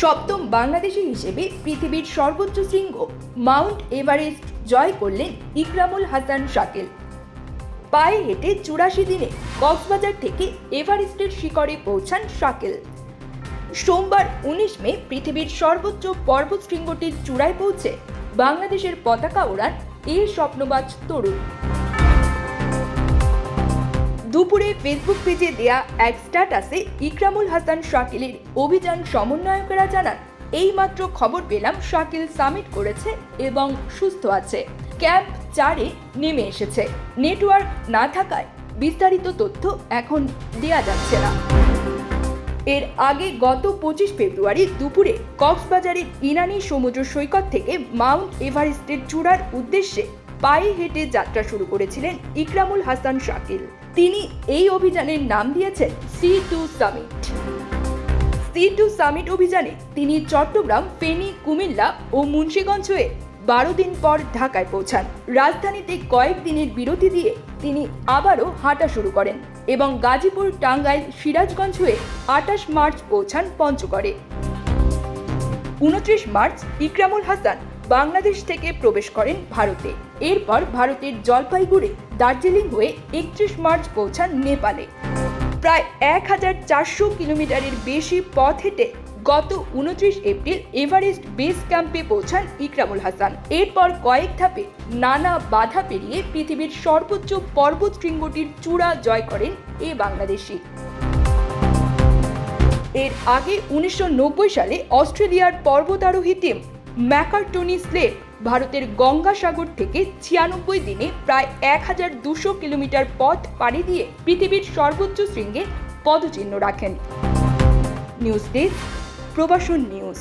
সপ্তম বাংলাদেশি হিসেবে পৃথিবীর সর্বোচ্চ শৃঙ্গ মাউন্ট এভারেস্ট জয় করলেন ইকরামুল হাসান শাকিল। পায়ে হেঁটে ৮৪ দিনে কক্সবাজার থেকে এভারেস্টের শিখরে পৌঁছান শাকিল। সোমবার ১৯ মে পৃথিবীর সর্বোচ্চ পর্বতশৃঙ্গটির চূড়ায় পৌঁছে বাংলাদেশের পতাকা ওড়ান এই স্বপ্নবাজ তরুণ। দুপুরে ফেসবুক পেজে দেয়া এক স্ট্যাটাসে ইকরামুল হাসান শাকিলের অভিযান সমন্বয়করা জানান, এইমাত্র খবর পেলাম শাকিল সামিট করেছে এবং সুস্থ আছে। ক্যাম্প 4-এ নেমে এসেছে। নেটওয়ার্ক না থাকায় বিস্তারিত তথ্য এখন দেয়া যাচ্ছে না। এর আগে গত ২৫ ফেব্রুয়ারি দুপুরে কক্সবাজারের ইনানি সমুদ্র সৈকত থেকে মাউন্ট এভারেস্টের চূড়ার উদ্দেশ্যে পায়ে হেঁটে যাত্রা শুরু করেছিলেন ইকরামুল হাসান শাকিল। তিনি এই অভিযানের নাম দিয়েছেন C2 সামিট। C2 সামিট অভিযানে তিনি চট্টগ্রাম, ফেনী, কুমিল্লা ও মুন্সিগঞ্জ হয়ে ১২ দিন পর ঢাকায় পৌঁছান। রাজধানীতে কয়েকদিনের বিরতি দিয়ে তিনি আবারও হাঁটা শুরু করেন এবং গাজীপুর, টাঙ্গাইল, সিরাজগঞ্জ হয়ে ২৮ মার্চ পৌঁছান পঞ্চগড়ে। ২৯ মার্চ ইকরামুল হাসান বাংলাদেশ থেকে প্রবেশ করেন ভারতে। এরপর ভারতের জলপাইগুড়ি, দার্জিলিং হয়ে ৩১ মার্চ পৌঁছান নেপালে। প্রায় ১,৪০০ কিলোমিটারের বেশি পথ হেঁটে গত ২৯ এপ্রিল এভারেস্ট বেস ক্যাম্পে পৌঁছান ইকরামুল হাসান। এরপর কয়েক ধাপে নানা বাধা পেরিয়ে পৃথিবীর সর্বোচ্চ পর্বত শৃঙ্গটির চূড়া জয় করেন এই বাংলাদেশি। এর আগে ১৯৯০ সালে অস্ট্রেলিয়ার পর্বতারোহী টিম ম্যাকার্টনি স্লেট ভারতের গঙ্গাসাগর থেকে ৯৬ দিনে প্রায় ১,২০০ কিলোমিটার পথ পাড়ি দিয়ে পৃথিবীর সর্বোচ্চ শৃঙ্গে পদচিহ্ন রাখেন। নিউজ ডেস্ক, প্রবাসন নিউজ।